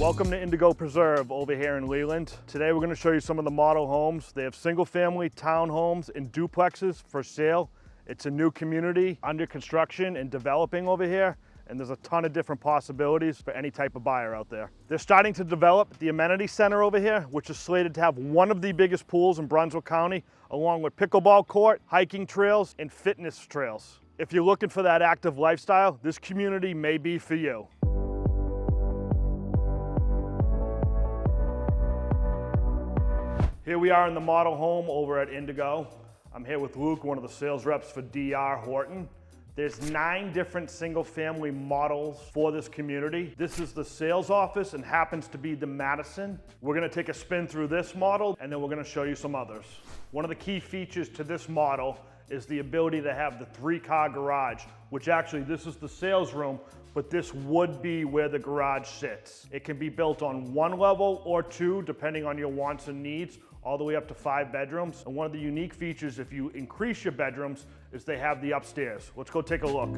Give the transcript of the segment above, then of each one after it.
Welcome to Indigo Preserve over here in Leland. Today we're going to show you some of the model homes. They have single family, townhomes, and duplexes for sale. It's a new community under construction and developing over here, and there's a ton of different possibilities for any type of buyer out there. They're starting to develop the amenity center over here, which is slated to have one of the biggest pools in Brunswick County, along with pickleball court, hiking trails, and fitness trails. If you're looking for that active lifestyle, this community may be for you. Here we are in the model home over at Indigo. I'm here with Luke, one of the sales reps for DR Horton. There's 9 different single family models for this community. This is the sales office and happens to be the Madison. We're gonna take a spin through this model and then we're gonna show you some others. One of the key features to this model is the ability to have the 3-car garage, which actually this is the sales room, but this would be where the garage sits. It can be built on 1 level or 2, depending on your wants and needs, all the way up to 5 bedrooms. And one of the unique features, if you increase your bedrooms, is they have the upstairs. Let's go take a look.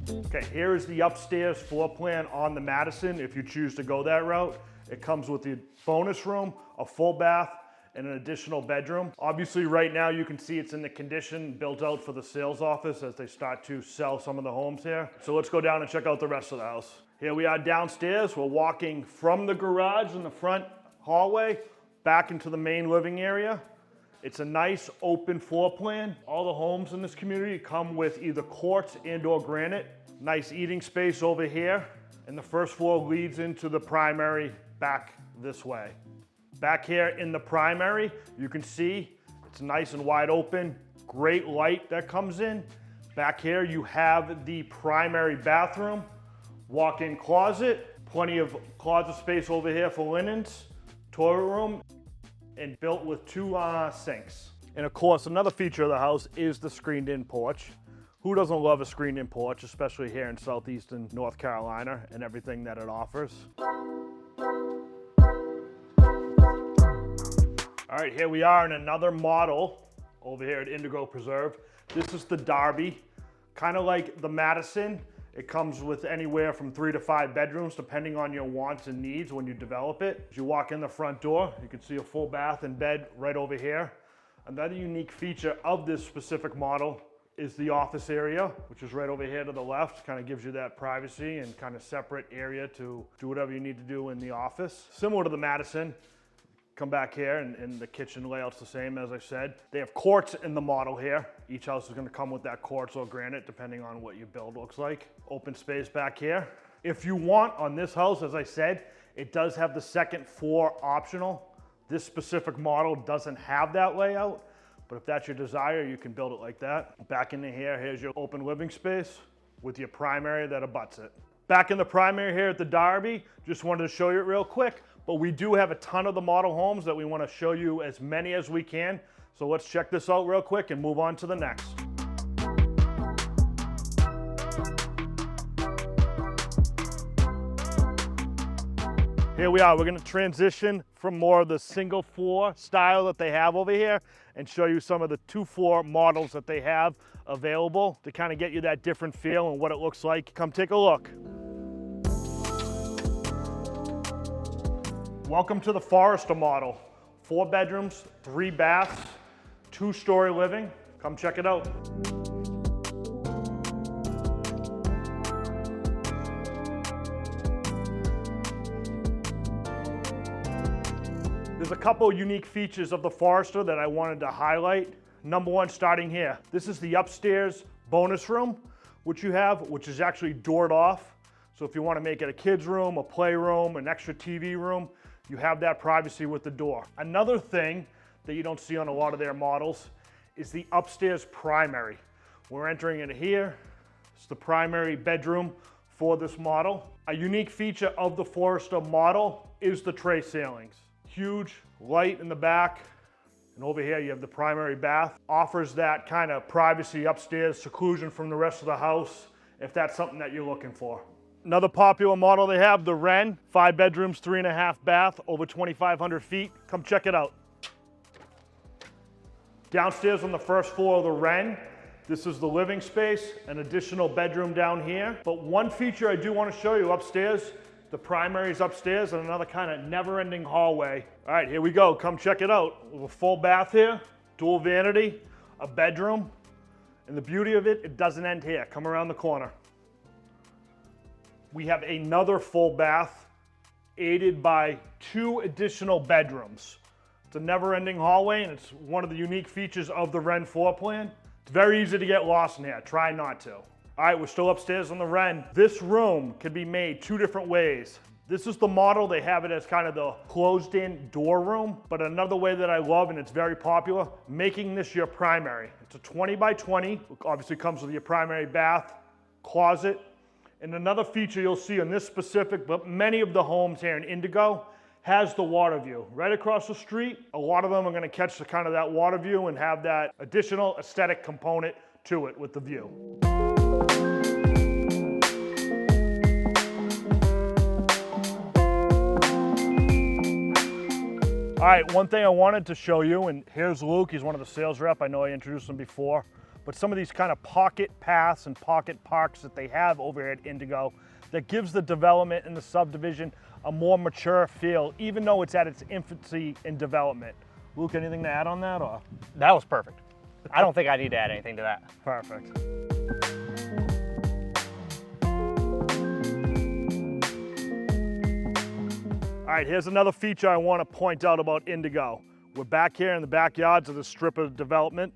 Okay, here is the upstairs floor plan on the Madison, if you choose to go that route. It comes with the bonus room, a full bath, and an additional bedroom. Obviously right now you can see it's in the condition built out for the sales office as they start to sell some of the homes here. So let's go down and check out the rest of the house. Here we are downstairs. We're walking from the garage in the front hallway back into the main living area. It's a nice open floor plan. All the homes in this community come with either quartz and/or granite. Nice eating space over here. And the first floor leads into the primary back this way. Back here in the primary, you can see it's nice and wide open, great light that comes in. Back here you have the primary bathroom, walk-in closet, plenty of closet space over here for linens, toilet room, and built with 2 sinks. And of course, another feature of the house is the screened-in porch. Who doesn't love a screened-in porch, especially here in southeastern North Carolina and everything that it offers? All right, here we are in another model over here at Indigo Preserve. This is the Derby, kind of like the Madison. It comes with anywhere from 3 to 5 bedrooms, depending on your wants and needs when you develop it. As you walk in the front door, you can see a full bath and bed right over here. Another unique feature of this specific model is the office area, which is right over here to the left. Kind of gives you that privacy and kind of separate area to do whatever you need to do in the office. Similar to the Madison. Come back here and the kitchen layout's the same, as I said. They have quartz in the model here. Each house is gonna come with that quartz or granite, depending on what your build looks like. Open space back here. If you want on this house, as I said, it does have the second floor optional. This specific model doesn't have that layout, but if that's your desire, you can build it like that. Back into here, here's your open living space with your primary that abuts it. Back in the primary here at the Derby, just wanted to show you it real quick. But we do have a ton of the model homes that we want to show you as many as we can. So let's check this out real quick and move on to the next. Here we are. We're going to transition from more of the single floor style that they have over here and show you some of the 2-floor models that they have available to kind of get you that different feel and what it looks like. Come take a look. Welcome to the Forester model. 4 bedrooms, 3 baths, 2-story living. Come check it out. There's a couple unique features of the Forester that I wanted to highlight. Number 1, starting here. This is the upstairs bonus room, which you have, which is actually doored off. So if you want to make it a kid's room, a playroom, an extra TV room, you have that privacy with the door. Another thing that you don't see on a lot of their models is the upstairs primary. We're entering it here. It's the primary bedroom for this model. A unique feature of the Forester model is the tray ceilings. Huge light in the back. And over here you have the primary bath. Offers that kind of privacy upstairs, seclusion from the rest of the house, if that's something that you're looking for. Another popular model they have, the Wren, 5 bedrooms, 3.5 bath, over 2,500 feet. Come check it out. Downstairs on the first floor of the Wren, this is the living space, an additional bedroom down here. But one feature I do want to show you upstairs, The primary is upstairs and another kind of never-ending hallway. All right, here we go. Come check it out. We have a full bath here, dual vanity, a bedroom, and the beauty of it, it doesn't end here. Come around the corner. We have another full bath, aided by 2 additional bedrooms. It's a never-ending hallway, and it's one of the unique features of the Wren floor plan. It's very easy to get lost in here. Try not to. All right, we're still upstairs on the Wren. This room can be made 2 different ways. This is the model. They have it as kind of the closed-in door room, but another way that I love, and it's very popular, making this your primary. It's a 20 by 20. Obviously comes with your primary bath, closet, and another feature you'll see on this specific, but many of the homes here in Indigo, has the water view. Right across the street, a lot of them are gonna catch the kind of that water view and have that additional aesthetic component to it with the view. All right, one thing I wanted to show you, and here's Luke, he's one of the sales rep. I know I introduced him before, but some of these kind of pocket paths and pocket parks that they have over here at Indigo that gives the development and the subdivision a more mature feel, even though it's at its infancy in development. Luke, anything to add on that, or? That was perfect. I don't think I need to add anything to that. Perfect. All right, here's another feature I want to point out about Indigo. We're back here in the backyards of the strip of development.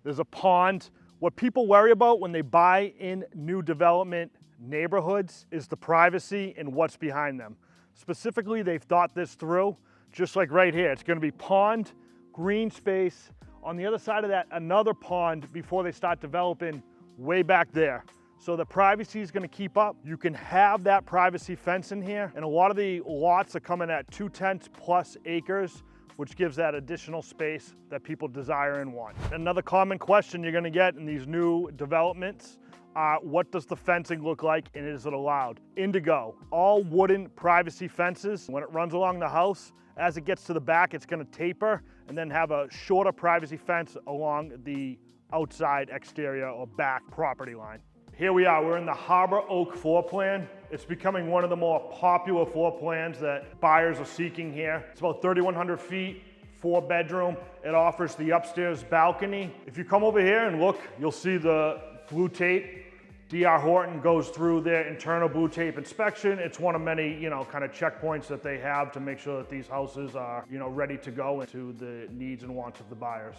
There's a pond. What people worry about when they buy in new development neighborhoods is the privacy and what's behind them. Specifically, they've thought this through, just like right here. It's going to be pond, green space. On the other side of that, another pond before they start developing way back there. So the privacy is going to keep up. You can have that privacy fence in here, and a lot of the lots are coming at 2/10 plus acres, which gives that additional space that people desire and want. Another common question you're going to get in these new developments are, what does the fencing look like and is it allowed? Indigo, all wooden privacy fences. When it runs along the house, as it gets to the back, it's going to taper and then have a shorter privacy fence along the outside exterior or back property line. Here we are, we're in the Harbor Oak floor plan. It's becoming one of the more popular floor plans that buyers are seeking here. It's about 3,100 feet, 4 bedroom. It offers the upstairs balcony. If you come over here and look, you'll see the blue tape. DR Horton goes through their internal blue tape inspection. It's one of many, kind of checkpoints that they have to make sure that these houses are, ready to go into the needs and wants of the buyers.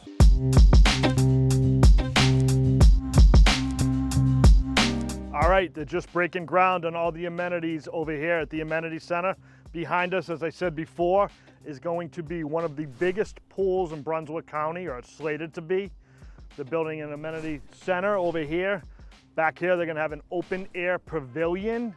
All right, they're just breaking ground on all the amenities over here at the amenity center. Behind us, as I said before, is going to be one of the biggest pools in Brunswick County, or it's slated to be. They're building an amenity center over here. Back here, they're gonna have an open air pavilion,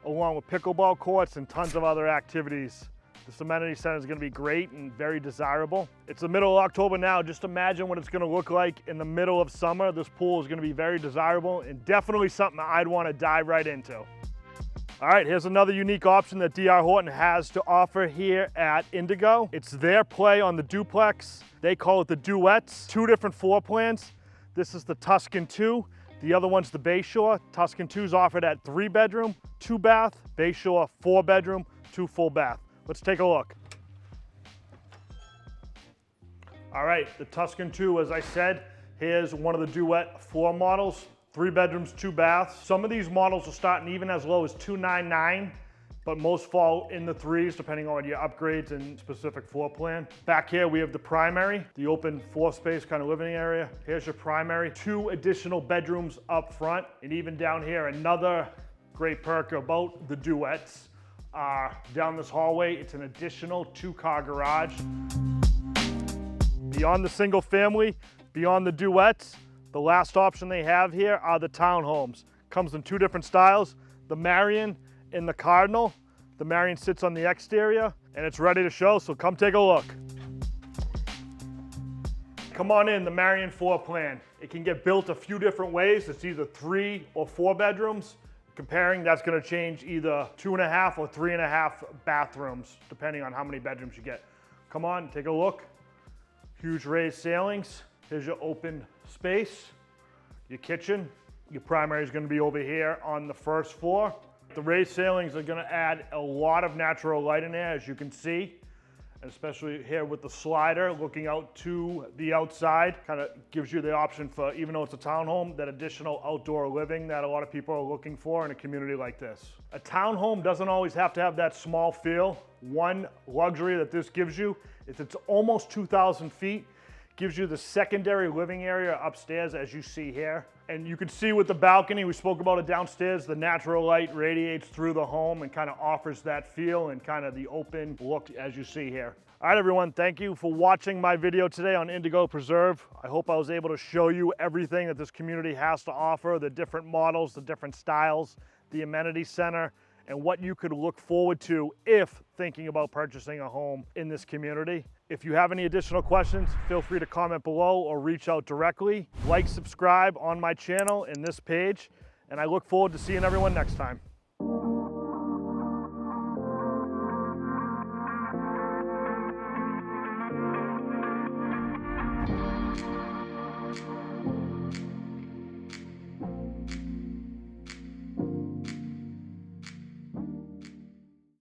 along with pickleball courts and tons of other activities. This amenity center is gonna be great and very desirable. It's the middle of October now. Just imagine what it's gonna look like in the middle of summer. This pool is gonna be very desirable and definitely something I'd wanna dive right into. All right, here's another unique option that DR Horton has to offer here at Indigo. It's their play on the duplex. They call it the duets. 2 different floor plans. This is the Tuscan 2. The other one's the Bayshore. Tuscan 2 is offered at 3 bedroom, 2 bath. Bayshore, 4 bedroom, 2 full bath. Let's take a look. All right, the Tuscan 2, as I said, here's one of the duet floor models. 3 bedrooms, 2 baths. Some of these models are starting even as low as $299, but most fall in the 3s depending on your upgrades and specific floor plan. Back here we have the primary, the open floor space kind of living area. Here's your primary. 2 additional bedrooms up front, and even down here, another great perk about the duets. Down this hallway, it's an additional 2-car garage. Beyond the single family, beyond the duets, the last option they have here are the townhomes. Comes in 2 different styles, the Marion and the Cardinal. The Marion sits on the exterior and it's ready to show, so come take a look. Come on in, the Marion floor plan. It can get built a few different ways. It's either 3 or 4 bedrooms. Comparing, that's gonna change either 2.5 or 3.5 bathrooms, depending on how many bedrooms you get. Come on, take a look. Huge raised ceilings. Here's your open space, your kitchen. Your primary is gonna be over here on the first floor. The raised ceilings are gonna add a lot of natural light in there, as you can see, and especially here with the slider looking out to the outside, kind of gives you the option for, even though it's a townhome, that additional outdoor living that a lot of people are looking for in a community like this. A townhome doesn't always have to have that small feel. One luxury that this gives you is it's almost 2,000 feet. Gives you the secondary living area upstairs, as you see here. And you can see with the balcony, we spoke about it downstairs, the natural light radiates through the home and kind of offers that feel and kind of the open look as you see here. All right, everyone, thank you for watching my video today on Indigo Preserve. I hope I was able to show you everything that this community has to offer, the different models, the different styles, the amenity center, and what you could look forward to if thinking about purchasing a home in this community. If you have any additional questions, feel free to comment below or reach out directly. Like, subscribe on my channel and this page, and I look forward to seeing everyone next time.